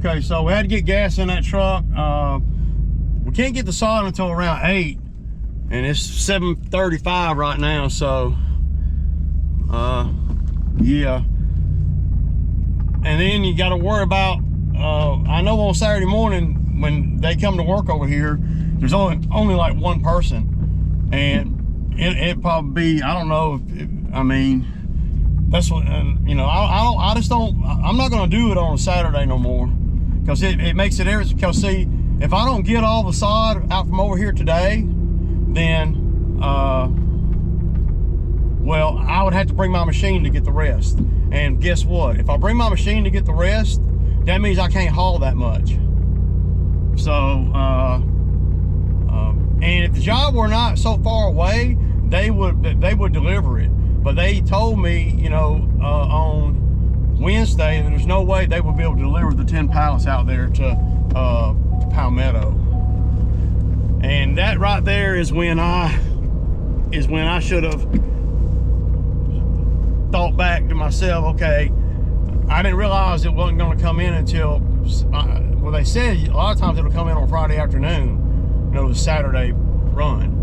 Okay, so we had to get gas in that truck. We can't get the sod until around 8, and it's 7:35 right now, so yeah. And then you got to worry about, I know on Saturday morning when they come to work over here, there's only like one person, and it probably be, I don't know if I mean, that's what, you know, I just don't, I'm not going to do it on a Saturday no more, because it makes it irritating. Because see, if I don't get all the sod out from over here today, then well, I would have to bring my machine to get the rest. And guess what? If I bring my machine to get the rest, that means I can't haul that much. So and if the job were not so far away, they would deliver it. But they told me, you know, on Wednesday that there's no way they would be able to deliver the 10 pallets out there to Palmetto. And that right there is when I should have thought back to myself, okay, I didn't realize it wasn't going to come in until, well, they said a lot of times it'll come in on Friday afternoon, you know, the Saturday run.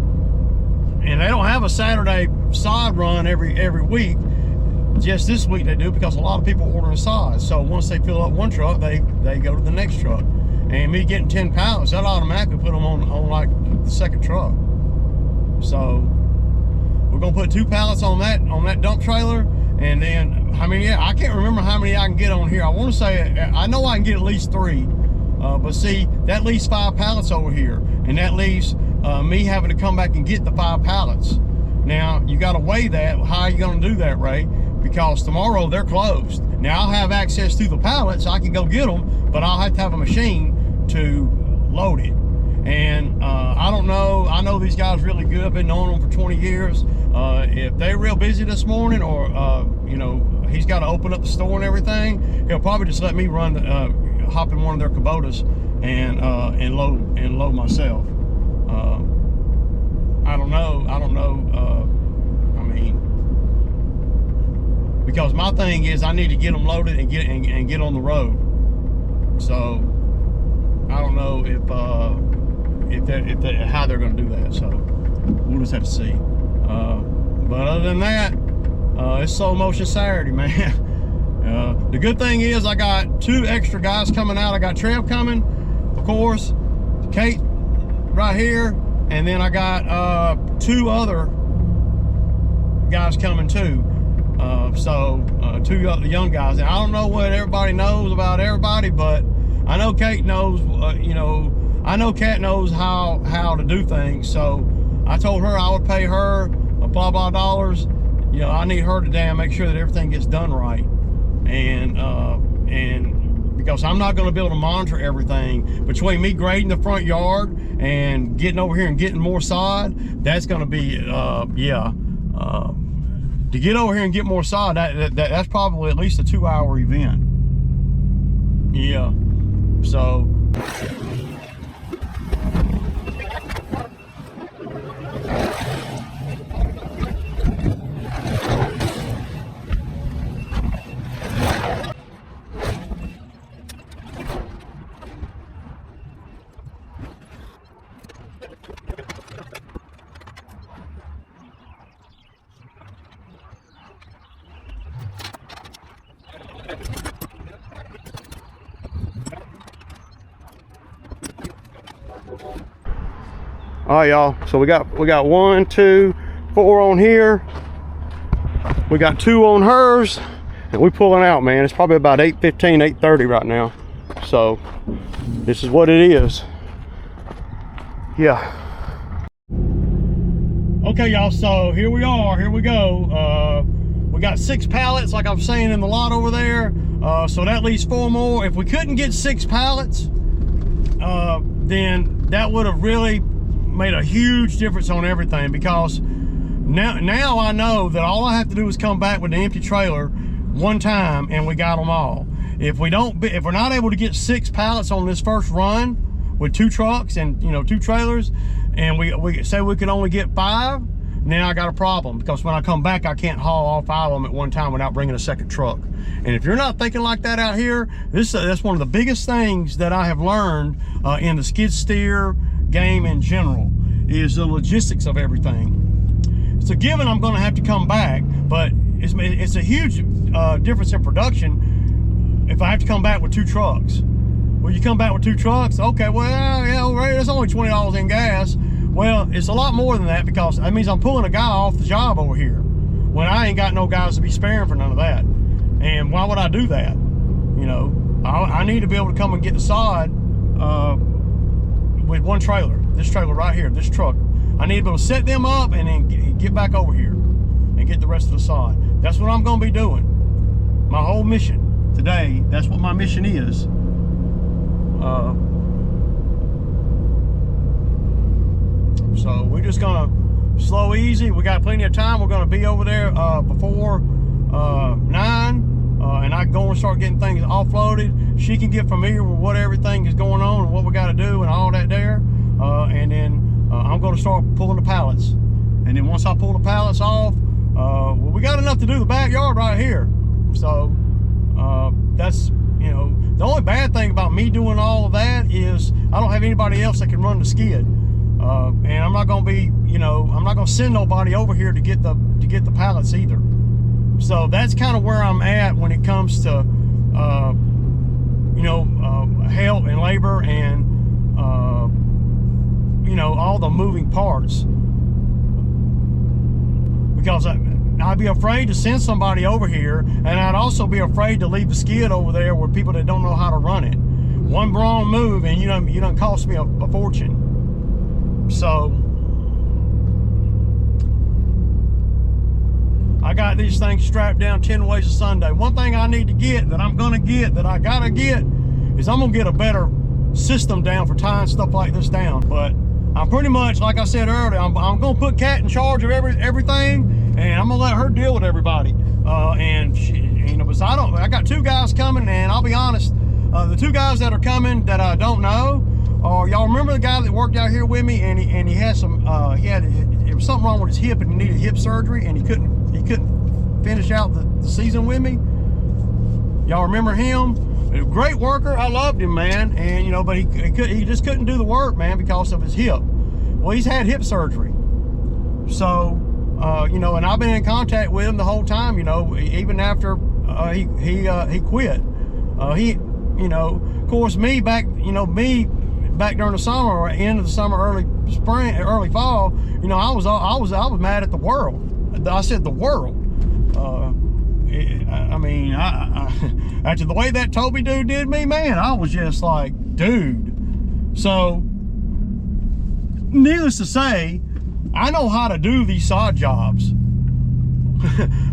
And they don't have a Saturday sod run every week. Just this week they do, because a lot of people are ordering sod. So once they fill up one truck, they go to the next truck. And me getting 10 pallets, that automatically put them on like the second truck. So we're gonna put 2 pallets on that dump trailer, and then I mean, yeah, I can't remember how many I can get on here. I want to say, I know I can get at least 3, but see, that leaves 5 pallets over here, and that leaves me having to come back and get the 5 pallets. Now you got to weigh that. How are you going to do that, Ray? Because tomorrow they're closed. Now I'll have access to the pallets, I can go get them, but I'll have to have a machine to load it. And I don't know, I know these guys really good. I've been knowing them for 20 years. If they're real busy this morning, or you know, he's got to open up the store and everything, he'll probably just let me run hop in one of their Kubotas and load myself. I don't know. I mean, because my thing is I need to get them loaded and get on the road. So I don't know if how they're going to do that. So we'll just have to see. But other than that, it's slow motion Saturday, man. The good thing is I got 2 extra guys coming out. I got Trev coming, of course, Kate right here, and then I got 2 other guys coming too. So 2 young guys. And I don't know what everybody knows about everybody, but I know Kate knows. You know, I know Kat knows how to do things. So I told her I would pay her blah blah dollars. You know, I need her to make sure that everything gets done right, and because I'm not going to be able to monitor everything between me grading the front yard and getting over here and getting more sod. That's going to be yeah, to get over here and get more sod, that's probably at least a 2-hour event. Yeah, so all right, y'all, so we got 1, 2, 4 on here. We got 2 on hers, and we pulling out, man. It's probably about 8:15, 8:30 right now. So this is what it is. Yeah. Okay, y'all, so here we are, here we go. We got 6 pallets, like I'm saying, in the lot over there. So that leaves 4 more. If we couldn't get 6 pallets, then that would have really made a huge difference on everything, because now I know that all I have to do is come back with the empty trailer one time and we got them all. If we're not able to get 6 pallets on this first run with 2 trucks and, you know, 2 trailers, and we say we could only get 5, now I got a problem, because when I come back, I can't haul all 5 of them at one time without bringing a second truck. And if you're not thinking like that out here, that's one of the biggest things that I have learned in the skid steer game in general, is the logistics of everything. It's a given I'm going to have to come back, but it's a huge difference in production if I have to come back with 2 trucks. Well, you come back with 2 trucks, okay, well, yeah, right, it's only $20 in gas. Well, it's a lot more than that, because that means I'm pulling a guy off the job over here when I ain't got no guys to be sparing for none of that. And why would I do that? You know, I need to be able to come and get the sod with one trailer. This trailer right here, this truck. I need to be able to set them up and then get back over here and get the rest of the sod. That's what I'm going to be doing. My whole mission today, that's what my mission is. So we're just gonna slow easy. We got plenty of time. We're gonna be over there before 9, and I can go and start getting things offloaded. She can get familiar with what everything is going on and what we got to do and all that there. And then I'm gonna start pulling the pallets. And then once I pull the pallets off, well, we got enough to do the backyard right here. So that's, you know, the only bad thing about me doing all of that is I don't have anybody else that can run the skid. And I'm not going to be, you know, I'm not going to send nobody over here to get the pallets either. So that's kind of where I'm at when it comes to, you know, help and labor and, you know, all the moving parts. Because I'd be afraid to send somebody over here, and I'd also be afraid to leave the skid over there with people that don't know how to run it. One wrong move and you done cost me a fortune. So I got these things strapped down 10 ways to Sunday. One thing I need to get, that I'm gonna get, that I gotta get, is I'm gonna get a better system down for tying stuff like this down. But I'm pretty much, like I said earlier, I'm gonna put Kat in charge of everything, and I'm gonna let her deal with everybody. And she, you know, but I got 2 guys coming, and I'll be honest, the 2 guys that are coming that I don't know, y'all remember the guy that worked out here with me, and he had some, it was something wrong with his hip, and he needed hip surgery, and he couldn't finish out the season with me. Y'all remember him? A great worker. I loved him, man. And you know, but he just couldn't do the work, man, because of his hip. Well, he's had hip surgery. So, you know, and I've been in contact with him the whole time. You know, even after he quit. You know, of course, me back during the summer, or end of the summer, early spring, early fall. You know, I was mad at the world. I said the world. I mean, after the way that Toby dude did me, man, I was just like, dude. So, needless to say, I know how to do these sod jobs.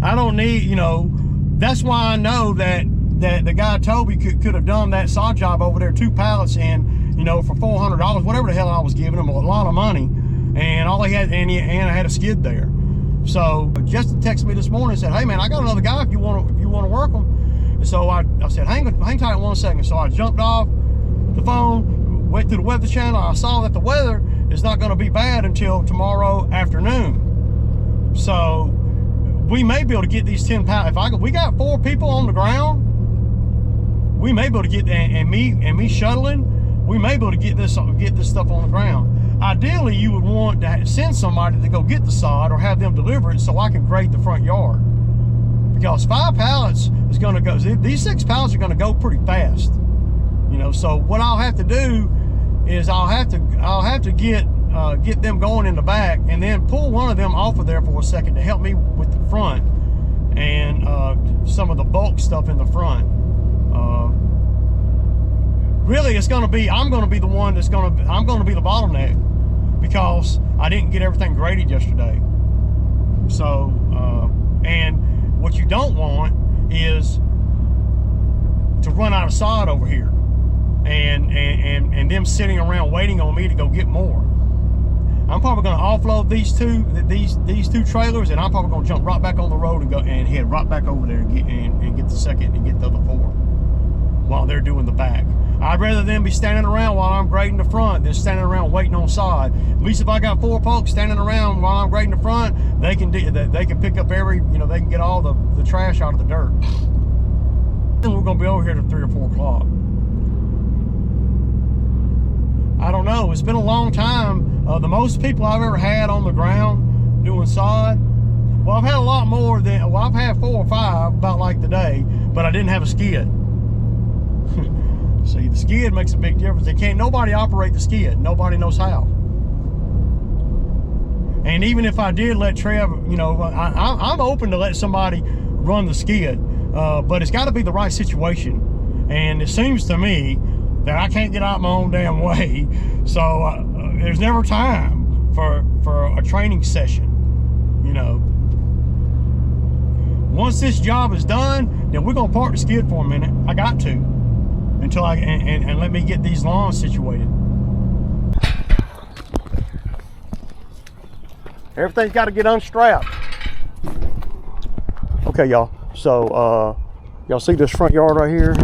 I don't need, you know, that's why I know that the guy Toby could have done that sod job over there, 2 pallets in, you know, for $400, whatever the hell I was giving him, a lot of money, and all he had, and I had a skid there. So Justin texted me this morning and said, "Hey man, I got another guy if you want to work him." And so I said, hang tight 1 second. So I jumped off the phone, went to the weather channel. I saw that the weather is not going to be bad until tomorrow afternoon. So we may be able to get these 10 pallets. We got 4 people on the ground, we may be able to get, and me shuttling, we may be able to get this stuff on the ground. Ideally, you would want to send somebody to go get the sod or have them deliver it so I can grade the front yard. Because 5 pallets is going to go, these 6 pallets are going to go pretty fast. You know, so what I'll have to do is I'll have to get them going in the back, and then pull one of them off of there for a second to help me with the front and some of the bulk stuff in the front. Really, it's going to be, I'm going to be the one that's I'm going to be the bottleneck, because I didn't get everything graded yesterday. So, and what you don't want is to run out of sod over here and them sitting around waiting on me to go get more. I'm probably going to offload these two trailers, and I'm probably going to jump right back on the road and go and head right back over there and get the second and get the other 4 while they're doing the back. I'd rather them be standing around while I'm grading the front than standing around waiting on sod. At least if I got 4 folks standing around while I'm grading the front, they can pick up every, they can get all the trash out of the dirt. And we're gonna be over here till 3 or 4 o'clock. I don't know, it's been a long time. The most people I've ever had on the ground doing sod, well, I've had a lot more than, I've had 4 or 5 about like today, but I didn't have a skid. See, the skid makes a big difference. Nobody operate the skid. Nobody knows how. And even if I did let Trev, I'm open to let somebody run the skid, but it's got to be the right situation. And it seems to me that I can't get out my own damn way. So there's never time for a training session, Once this job is done, then we're gonna park the skid for a minute. I got to, until and let me get these lawns situated. Everything's got to get unstrapped. Okay, y'all. So y'all see this front yard right here?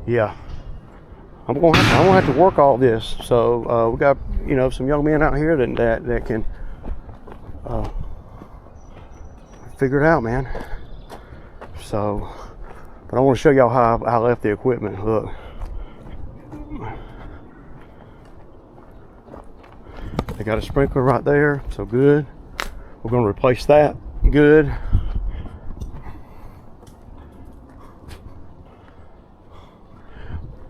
Yeah, I'm gonna have to work all this. So we got some young men out here that can figure it out, man. So, but I want to show y'all how I left the equipment. Look, they got a sprinkler right there, so good. We're gonna replace that. Good.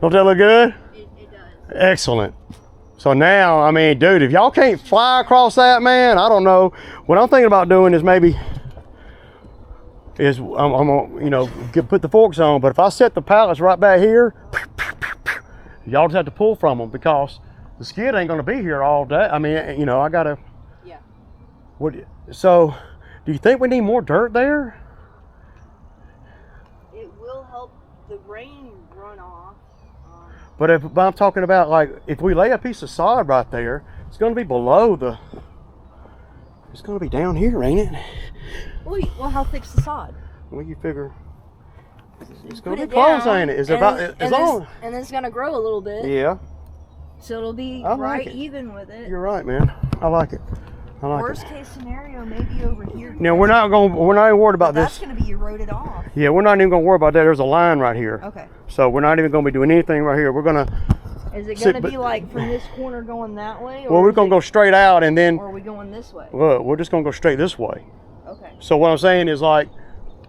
Don't that look good? It does. Excellent. So now, I mean, dude, if y'all can't fly across that, man, I don't know. What I'm thinking about doing is I'm gonna, put the forks on. But if I set the pallets right back here, y'all just have to pull from them because the skid ain't gonna be here all day. I mean, I gotta. Yeah. So, do you think we need more dirt there? It will help the rain run off. But I'm talking about, like, if we lay a piece of sod right there, it's going to be it's going to be down here, ain't it? Well, how thick's the sod? Well, you figure it's going to be close, ain't it? And it's going to grow a little bit. Yeah. So it'll be even with it. You're right, man. I like it. Worst case scenario, maybe over here. Now we're not even worried about this. That's going to be eroded off. Yeah, we're not even going to worry about that. There's a line right here. Okay. So we're not even going to be doing anything right here. We're going to. Is it going to be like from this corner going that way? Well, we're going to go straight out and then. Or are we going this way? Look, we're just going to go straight this way. Okay. So what I'm saying is, like,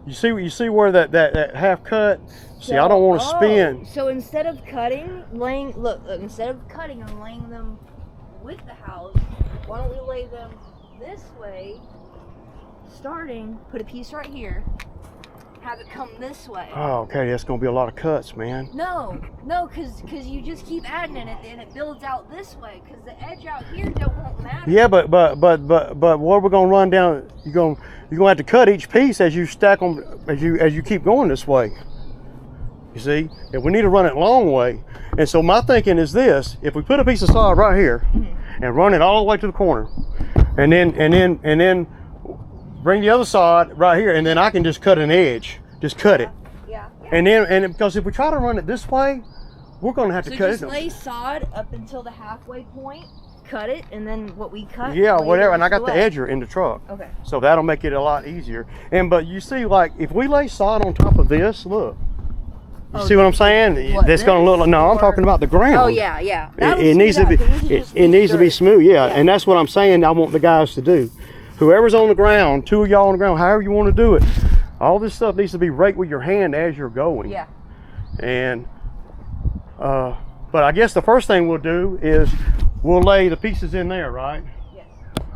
you see where that half cut. See, I don't want to spin. So instead of cutting, instead of cutting and laying them with the house, why don't we lay them this way, put a piece right here, have it come this way. Oh, okay, that's gonna be a lot of cuts, man. No, because you just keep adding it and it builds out this way, because the edge out here won't matter. Yeah, but what we're gonna run down, you're gonna have to cut each piece as you stack them, as you keep going this way. You see, and we need to run it long way. And so my thinking is this: if we put a piece of sod right here and run it all the way to the corner, and then bring the other side right here, and then I can just cut an edge, just cut it. Yeah. And because if we try to run it this way, we're gonna have to cut it. So just lay sod up until the halfway point, cut it, and then what we cut. Yeah, whatever. And I got the edger in the truck. Okay. So that'll make it a lot easier. But you see, like, if we lay sod on top of this, look. You see what I'm saying? That's gonna look like. No, I'm talking about the ground. Oh yeah. It needs to be. It needs to be smooth. Yeah, and that's what I'm saying. I want the guys to do. Whoever's on the ground, 2 of y'all on the ground, however you want to do it. All this stuff needs to be raked with your hand as you're going. Yeah. And but I guess the first thing we'll do is we'll lay the pieces in there, right? Yes.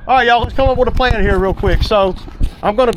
All right, y'all. Let's come up with a plan here real quick. So I'm gonna.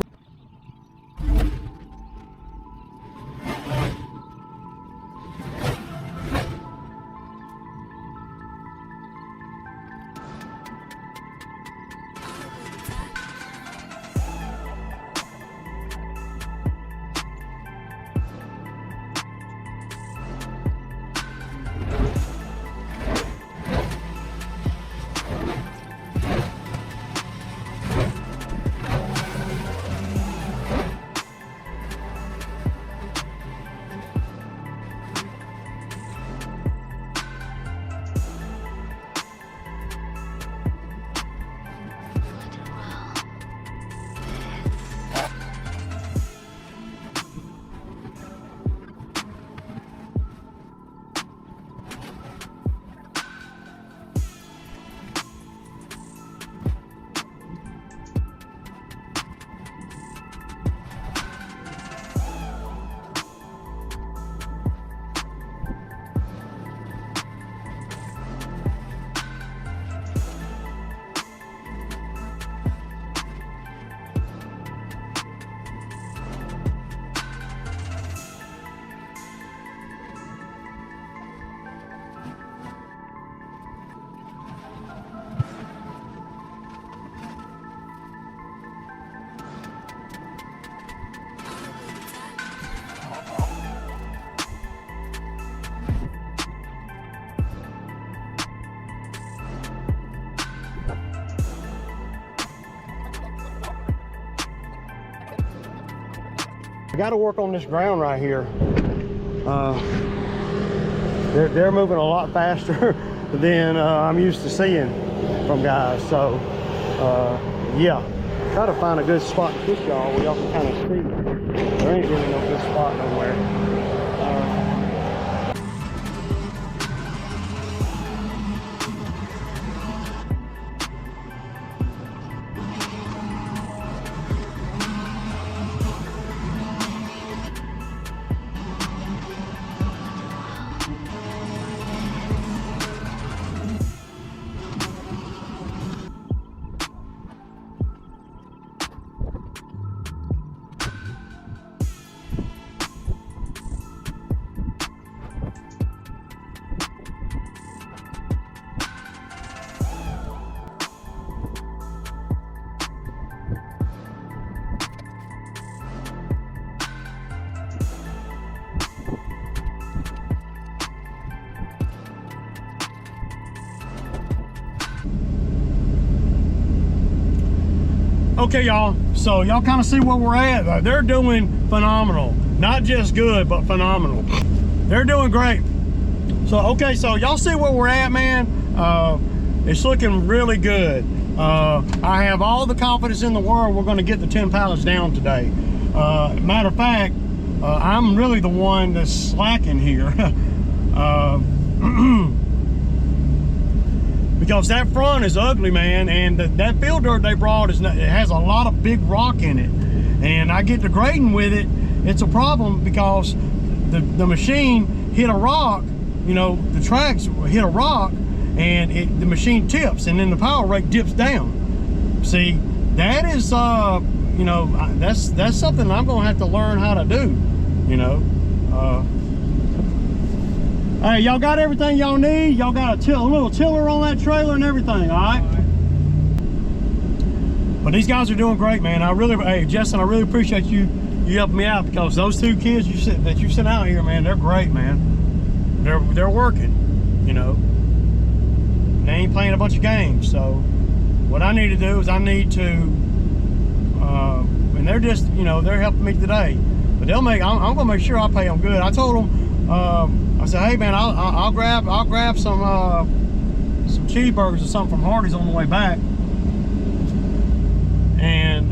got to work on this ground right here. They're moving a lot faster than I'm used to seeing from guys. So yeah, try to find a good spot to fish y'all where y'all can kind of see. There ain't really no good spot nowhere. Okay, y'all, so y'all kind of see where we're at. They're doing phenomenal. Not just good, but phenomenal. They're doing great. So, okay, so y'all see where we're at, man. It's looking really good. I have all the confidence in the world we're going to get the 10 pallets down today. Matter of fact, I'm really the one that's slacking here. Because that front is ugly, man, and that field dirt they brought it has a lot of big rock in it, and I get to grading with it. It's a problem because the machine hit a rock, you know, the tracks hit a rock, and the machine tips, and then the power rake dips down. See, that is you know, that's something I'm gonna have to learn how to do, you know. Hey, y'all got everything y'all need? Y'all got a little tiller on that trailer and everything, all right? But these guys are doing great, man. Hey, Justin, I really appreciate you helping me out, because those two kids that you sent out here, man, they're great, man. They're working, you know. They ain't playing a bunch of games. So what I need to do is I need to, and they're just, you know, they're helping me today. But I'm gonna make sure I pay them good. I told them, I said, hey man, I'll grab some cheeseburgers or something from Hardee's on the way back, and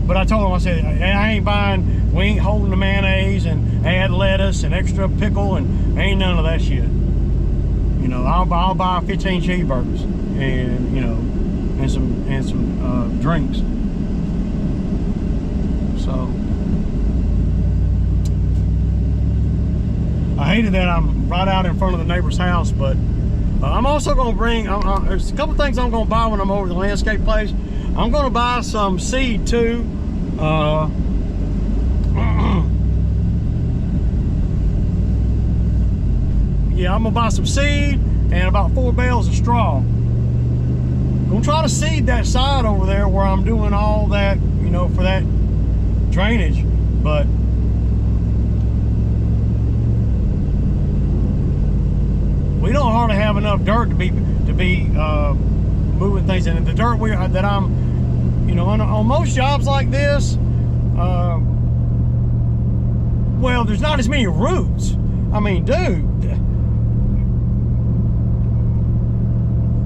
but I told him, I said, we ain't holding the mayonnaise and add lettuce and extra pickle and ain't none of that shit. You know, I'll buy 15 cheeseburgers and, you know, and some drinks. So. I hated that I'm right out in front of the neighbor's house, but I'm also going to bring, there's a couple things I'm going to buy when I'm over to the landscape place. I'm going to buy some seed too. Yeah, I'm going to buy some seed and about 4 bales of straw. I'm going to try to seed that side over there where I'm doing all that, you know, for that drainage, but we don't hardly have enough dirt to be moving things in. The dirt that I'm, you know, on most jobs like this, well, there's not as many roots. I mean, dude.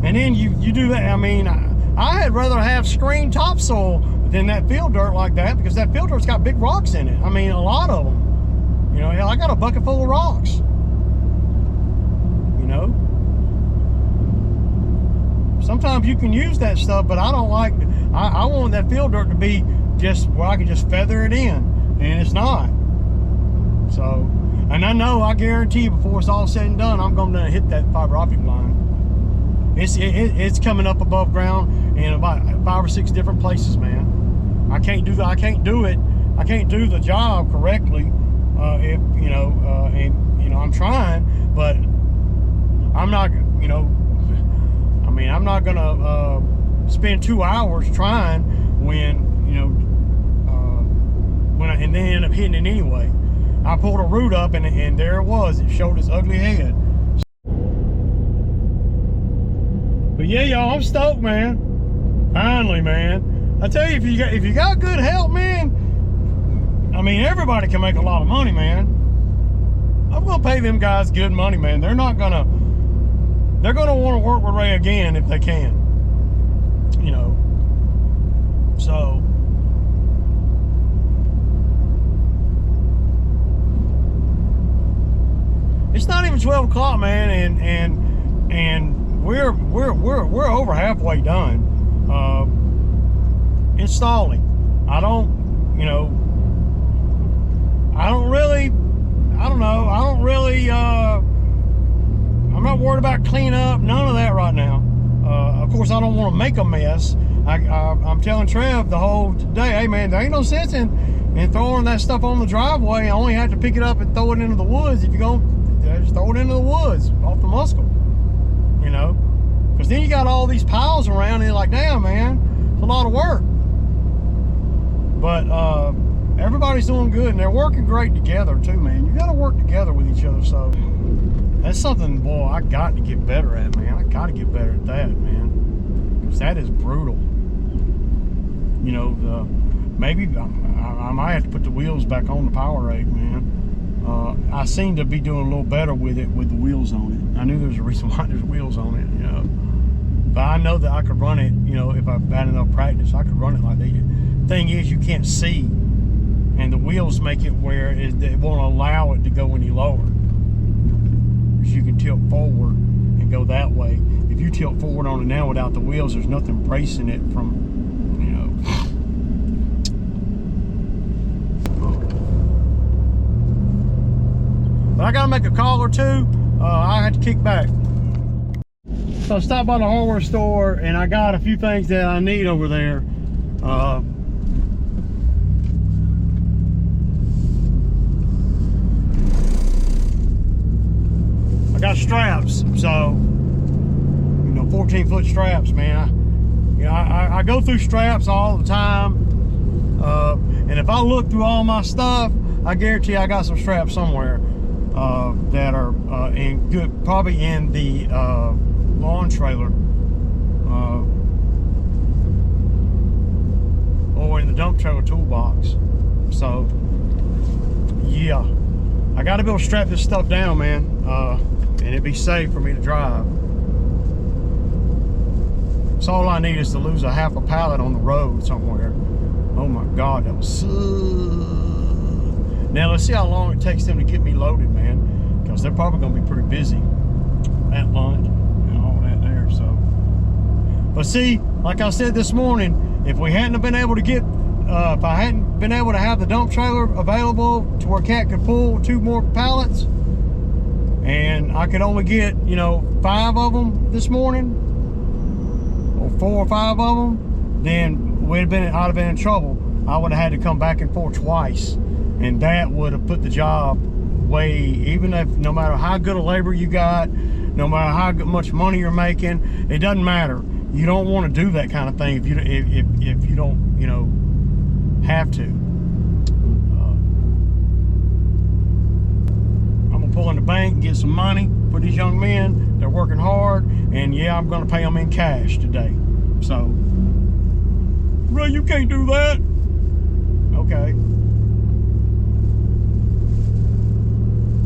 And then you do that. I mean, I'd rather have screened topsoil than that field dirt like that, because that field dirt's got big rocks in it. I mean, a lot of them. You know, hell, I got a bucket full of rocks. You know, sometimes you can use that stuff, but I don't like. I want that field dirt to be just where I can just feather it in, and it's not. So, and I guarantee you, before it's all said and done, I'm going to hit that fiber optic line. It's coming up above ground in about 5 or 6 different places, man. I can't do it. I can't do the job correctly. If you know, and you know, I'm trying, but I'm not, you know, I mean, I'm not gonna spend 2 hours trying when, you know, and then end up hitting it anyway. I pulled a root up and there it was. It showed its ugly head. But yeah, y'all, I'm stoked, man. Finally, man. I tell you, if you got good help, man, I mean, everybody can make a lot of money, man. I'm gonna pay them guys good money, man. They're gonna want to work with Ray again if they can. You know. So it's not even 12 o'clock, man, and we're over halfway done installing. I don't really I'm not worried about cleanup, none of that right now. Of course, I don't want to make a mess. I'm telling Trev the whole day, hey man, there ain't no sense in throwing that stuff on the driveway. I only have to pick it up and throw it into the woods. If you're going to just throw it into the woods off the muscle, you know, because then you got all these piles around and you're like, damn man, it's a lot of work. But everybody's doing good and they're working great together too, man. You got to work together with each other. So that's something, boy, I got to get better at, man. I got to get better at that, man, because that is brutal. You know, maybe I might have to put the wheels back on the Powerade, man. I seem to be doing a little better with it with the wheels on it. I knew there was a reason why there's wheels on it, you know. But I know that I could run it, you know, if I've had enough practice, I could run it like that. Thing is, you can't see, and the wheels make it where it won't allow it to go any lower. Because you can tilt forward and go that way. If you tilt forward on it now without the wheels, there's nothing bracing it from, you know. But I gotta make a call or two. I had to kick back. So I stopped by the hardware store and I got a few things that I need over there. I got straps, so, you know, 14-foot straps, man. I go through straps all the time, and if I look through all my stuff, I guarantee I got some straps somewhere that are in good, probably in the lawn trailer or in the dump trailer toolbox. So, yeah, I got to be able to strap this stuff down, man. And it'd be safe for me to drive. So all I need is to lose a half a pallet on the road somewhere. Oh my God, that was now let's see how long it takes them to get me loaded, man, because they're probably gonna be pretty busy at lunch and all that there. So, but see, like I said this morning, if we hadn't have been able to get if I hadn't been able to have the dump trailer available to where Cat could pull 2 more pallets, and I could only get, you know, 5 of them this morning, or 4 or 5 of them, then I'd have been in trouble. I would have had to come back and forth twice, and that would have put the job way, even if, no matter how good a labor you got, no matter how much money you're making, it doesn't matter. You don't want to do that kind of thing if you don't, you know, have to. Pull in the bank and get some money for these young men. They're working hard, and yeah, I'm going to pay them in cash today. So, Ray, you can't do that. Okay,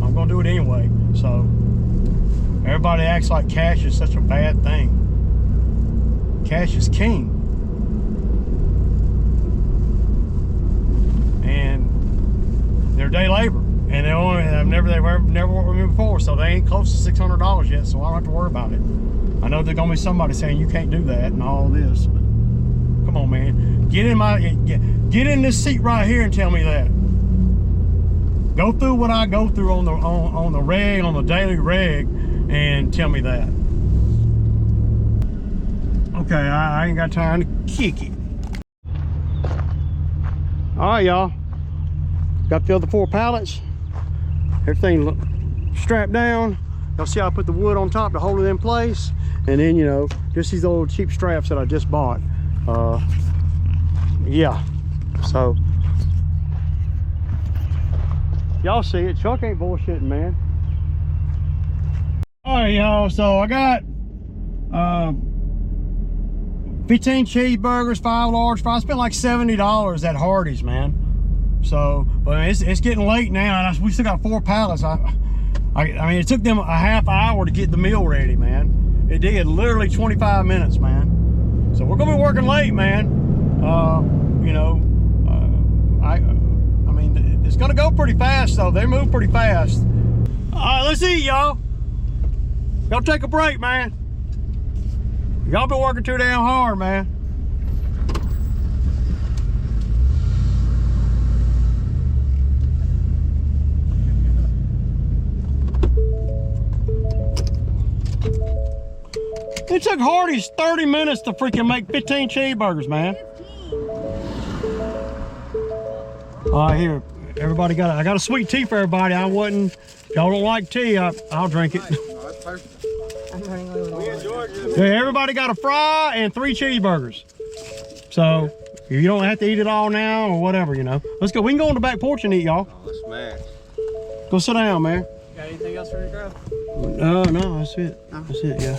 I'm going to do it anyway. So, everybody acts like cash is such a bad thing. Cash is king, and they're day labor. And they've never worked with me before, so they ain't close to $600 yet, so I don't have to worry about it. I know there's gonna be somebody saying you can't do that and all this, but come on, man, get in this seat right here and tell me that. Go through what I go through on the daily reg, and tell me that. Okay, I ain't got time to kick it. All right, y'all, got to fill the 4 pallets. Everything strapped down. Y'all see how I put the wood on top to hold it in place, and then, you know, just these old cheap straps that I just bought. Yeah, so y'all see it. Chuck ain't bullshitting, man. All right, y'all, so I got 15 cheeseburgers, 5 large fries. I spent like $70 at Hardee's, man. So, but it's getting late now, and we still got 4 pallets. I mean, it took them a half hour to get the meal ready, man. It did, literally 25 minutes, man. So we're gonna be working late, man. You know, I mean, it's gonna go pretty fast, though. They move pretty fast. All right, let's eat, y'all. Y'all take a break, man. Y'all been working too damn hard, man. It took Hardy's 30 minutes to freaking make 15 cheeseburgers, man. 15. All right, here. Everybody I got a sweet tea for everybody. I wouldn't, if y'all don't like tea, I'll drink it. That's perfect. I'm running over. We enjoyed you. Yeah, everybody got a fry and 3 cheeseburgers. So you don't have to eat it all now or whatever, you know. Let's go. We can go on the back porch and eat, y'all. Oh, let's smash. Go sit down, man. Got anything else for you to grab? No, that's it. That's it, yeah.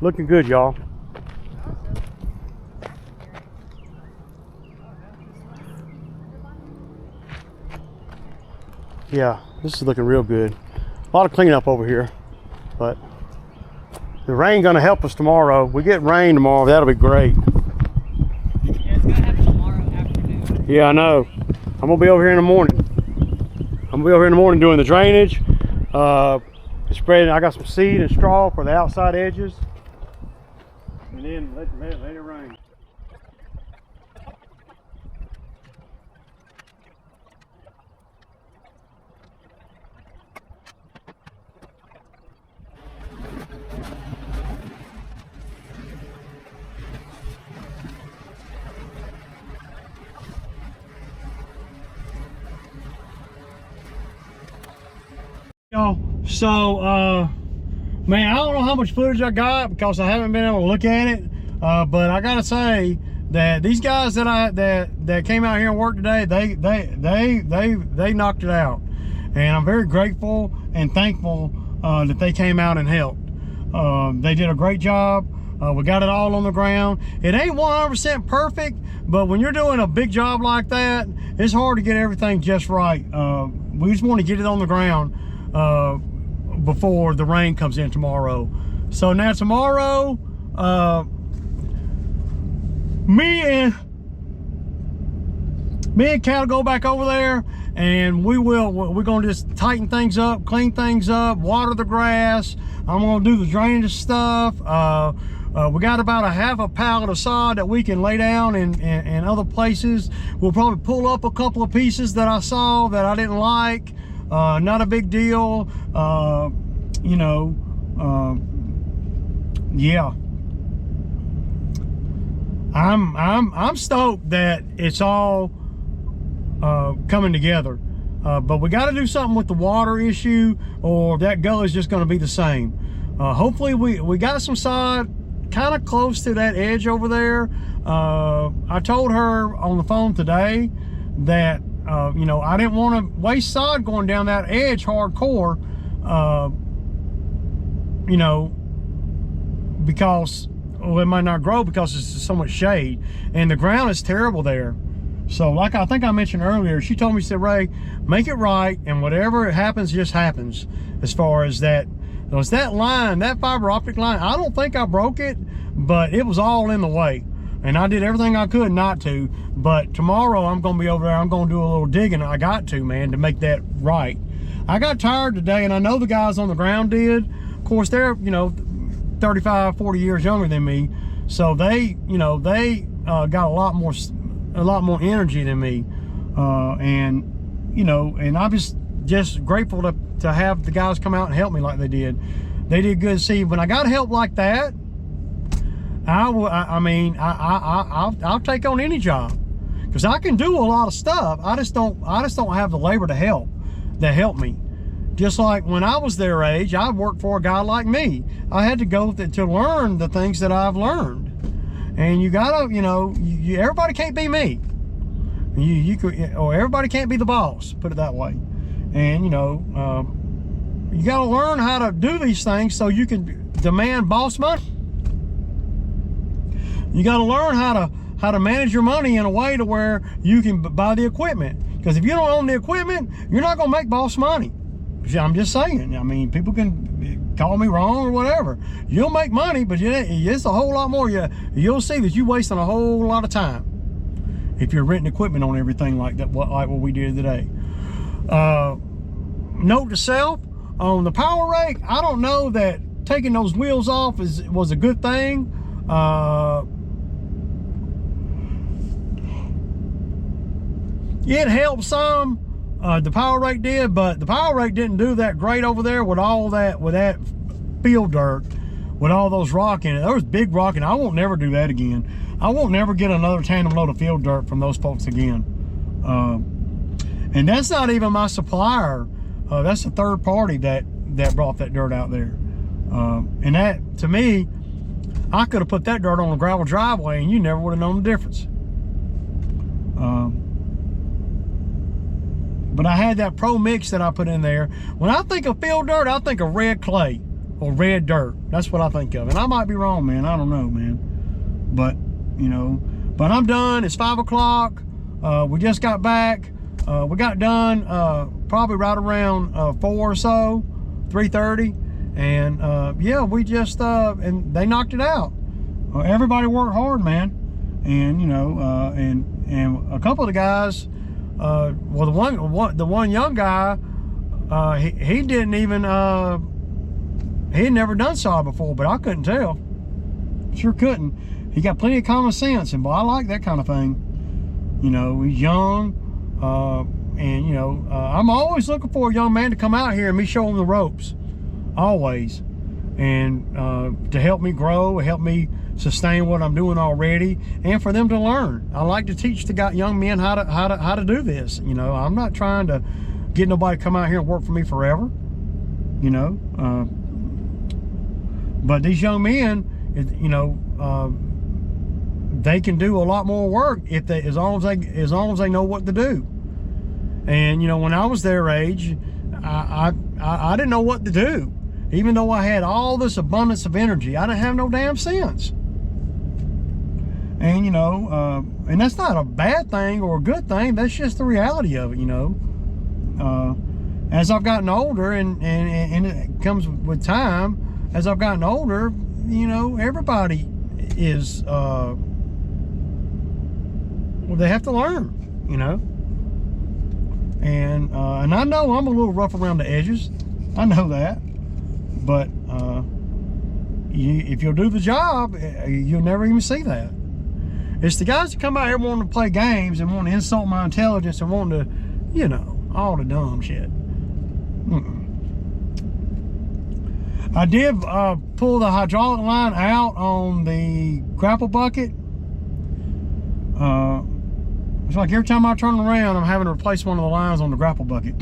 Looking good, y'all. Yeah, this is looking real good. A lot of cleanup over here, but the rain gonna help us tomorrow. We get rain tomorrow, that'll be great. Yeah, it's gonna happen tomorrow afternoon. Yeah, I know. I'm gonna be over here in the morning. I'm gonna be over here in the morning doing the drainage. Spreading, I got some seed and straw for the outside edges. And then let it rain. Y'all, so man, I don't know how much footage I got because I haven't been able to look at it, but I gotta say that these guys that came out here and worked today, they knocked it out, and I'm very grateful and thankful that they came out and helped. They did a great job. We got it all on the ground. It ain't 100% perfect, but when you're doing a big job like that, it's hard to get everything just right. We just want to get it on the ground before the rain comes in tomorrow. So now tomorrow, me and Cal go back over there, and we're gonna just tighten things up, clean things up, water the grass. I'm gonna do the drainage stuff. We got about a half a pallet of sod that we can lay down in other places. We'll probably pull up a couple of pieces that I saw that I didn't like. Not a big deal. You know, yeah. I'm stoked that it's all coming together. But we got to do something with the water issue, or that gully's just going to be the same. Hopefully we got some sod kind of close to that edge over there. I told her on the phone today that you know, I didn't want to waste sod going down that edge hardcore, you know, because it might not grow because it's so much shade, and the ground is terrible there. So like I think I mentioned earlier, she told me, she said, Ray, make it right, and whatever happens just happens. As far as that, it was that line, that fiber optic line, I don't think I broke it, but it was all in the way. And I did everything I could not to, but tomorrow I'm gonna be over there, I'm gonna do a little digging. I got to, man, to make that right. I got tired today, and I know the guys on the ground did. Of course, they're, you know, 35, 40 years younger than me. So they, you know, they got a lot more energy than me, and you know, and I'm just grateful to have the guys come out and help me like they did. They did good. See, when I got help like that, I'll take on any job, because I can do a lot of stuff. I just don't have the labor to help me. Just like when I was their age, I worked for a guy like me. I had to go to learn the things that I've learned. And you gotta, you know, everybody can't be me. You could, or everybody can't be the boss, put it that way. And you know, you gotta learn how to do these things so you can demand boss money. You gotta learn how to manage your money in a way to where you can buy the equipment. Because if you don't own the equipment, you're not gonna make boss money. I'm just saying. I mean, people can call me wrong or whatever. You'll make money, but it's a whole lot more. You'll see that you're wasting a whole lot of time if you're renting equipment on everything like that, like what we did today. Note to self, on the power rake, I don't know that taking those wheels off was a good thing. It helped some. The power rake did, but the power rake didn't do that great over there with that field dirt, with all those rock in it. There was big rock, and I won't never do that again. I won't never get another tandem load of field dirt from those folks again. And that's not even my supplier. That's a third party that brought that dirt out there. And that, to me, I could have put that dirt on a gravel driveway, and you never would have known the difference. But I had that pro mix that I put in there. When I think of field dirt, I think of red clay or red dirt. That's what I think of. And I might be wrong, man. I don't know, man. But, you know, but I'm done. It's 5 o'clock. We just got back. We got done probably right around 4 or so, 3:30. And yeah, we just, and they knocked it out. Everybody worked hard, man. And, you know, and a couple of the guys, well, the one young guy, he didn't even, he had never done saw before, but I couldn't tell. Sure couldn't. He got plenty of common sense, and boy, I like that kind of thing. You know, he's young, and you know, I'm always looking for a young man to come out here and me show him the ropes, always, and to help me grow, help me sustain what I'm doing already, and for them to learn. I like to teach the young men how to do this. You know, I'm not trying to get nobody to come out here and work for me forever. You know, but these young men, you know, they can do a lot more work if they, as long as they know what to do. And you know, when I was their age, I didn't know what to do. Even though I had all this abundance of energy, I didn't have no damn sense. And you know, and that's not a bad thing or a good thing. That's just the reality of it, you know. As I've gotten older, and it comes with time, as I've gotten older, you know, everybody is, well, they have to learn, you know. And I know I'm a little rough around the edges. I know that. But if you'll do the job, you'll never even see that. It's the guys that come out here wanting to play games and want to insult my intelligence and wanting to, you know, all the dumb shit. I did pull the hydraulic line out on the grapple bucket. It's like every time I turn around, I'm having to replace one of the lines on the grapple bucket.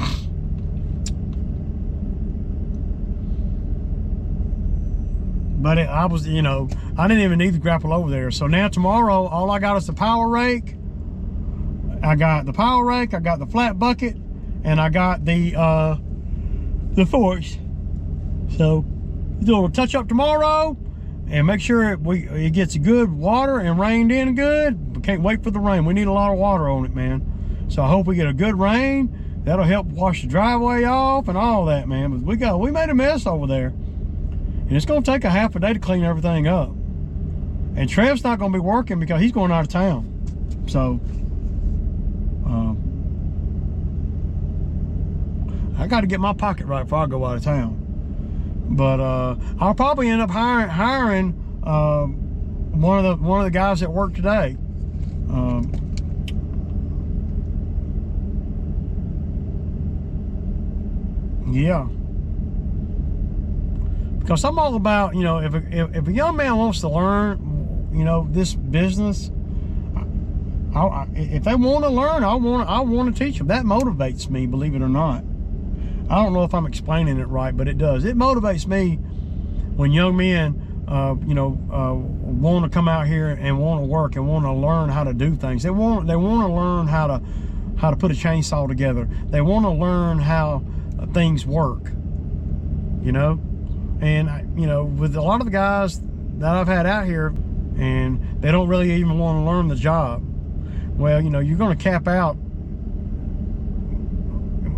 But I was, you know, I didn't even need the grapple over there. So now tomorrow, all I got is the power rake. I got the power rake, I got the flat bucket, and I got the forks. So do a touch up tomorrow and make sure it gets good water and rained in good. We can't wait for the rain. We need a lot of water on it, man. So I hope we get a good rain. That'll help wash the driveway off and all that, man. But we made a mess over there. And it's going to take a half a day to clean everything up. And Trev's not going to be working because he's going out of town. So, I got to get my pocket right before I go out of town. But I'll probably end up hiring one of the guys that worked today. Yeah. Because I'm all about, you know, if a young man wants to learn, you know, this business, if they want to learn, I want to teach them. That motivates me, believe it or not. I don't know if I'm explaining it right, but it does. It motivates me when young men, you know, want to come out here and want to work and want to learn how to do things. They want to learn how to put a chainsaw together. They want to learn how things work, you know. And you know, with a lot of the guys that I've had out here, and they don't really even want to learn the job. Well, you know, you're going to cap out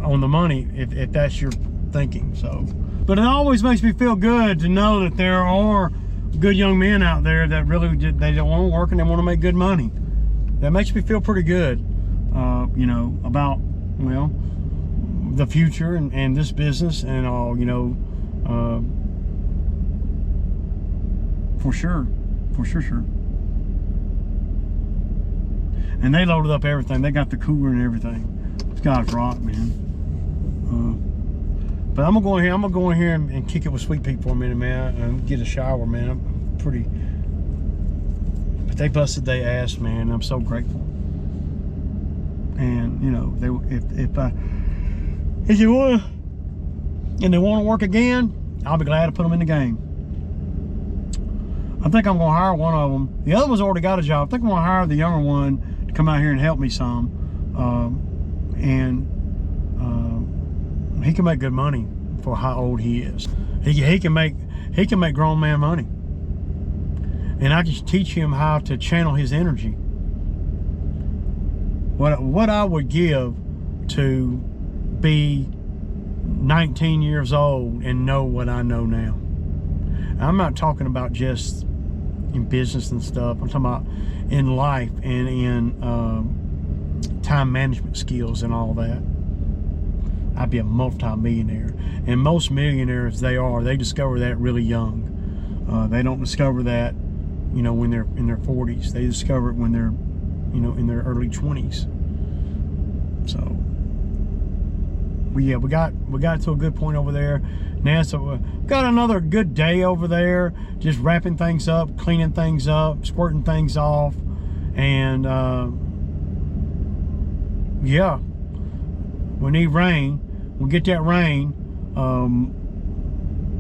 on the money if that's your thinking. So, but it always makes me feel good to know that there are good young men out there that really they don't want to work and they want to make good money. That makes me feel pretty good, you know, about, well, the future and this business and all, you know, for sure. And they loaded up everything. They got the cooler and everything. This guy's rock, man. But I'm gonna go in here and kick it with Sweet Pea for a minute, man, and get a shower, man. I'm pretty. But they busted their ass, man. I'm so grateful. And you know, if you want and they want to work again, I'll be glad to put them in the game. I think I'm gonna hire one of them. The other one's already got a job. I think I'm gonna hire the younger one to come out here and help me some. He can make good money for how old he is. He can make grown man money. And I can teach him how to channel his energy. What I would give to be 19 years old and know what I know now. I'm not talking about just in business and stuff. I'm talking about in life and in time management skills and all that. I'd be a multi-millionaire. And most millionaires, they discover that really young. They don't discover that, you know, when they're in their 40s. They discover it when they're, you know, in their early 20s. So, but yeah, we got to a good point over there. Now, so got another good day over there, just wrapping things up, cleaning things up, squirting things off, and yeah, we need rain. We'll get that rain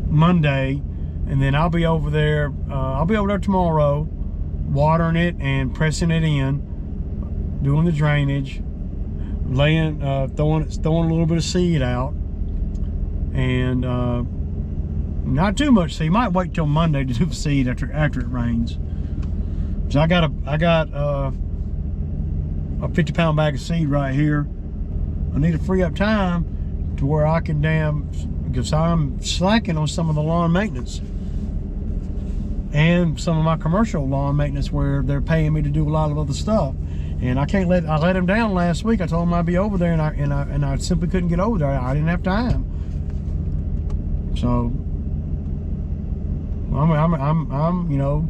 Monday, and then I'll be over there. I'll be over there tomorrow, watering it and pressing it in, doing the drainage, laying, throwing a little bit of seed out. And not too much seed. Might wait till Monday to do the seed after it rains. So I got a 50-pound bag of seed right here. I need to free up time to where I can because I'm slacking on some of the lawn maintenance and some of my commercial lawn maintenance where they're paying me to do a lot of other stuff. And I let them down last week. I told them I'd be over there, and I simply couldn't get over there. I didn't have time. So I'm you know,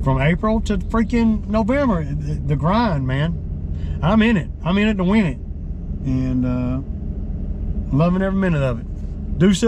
from April to freaking November, the grind, man. I'm in it to win it, and loving every minute of it. Deuces.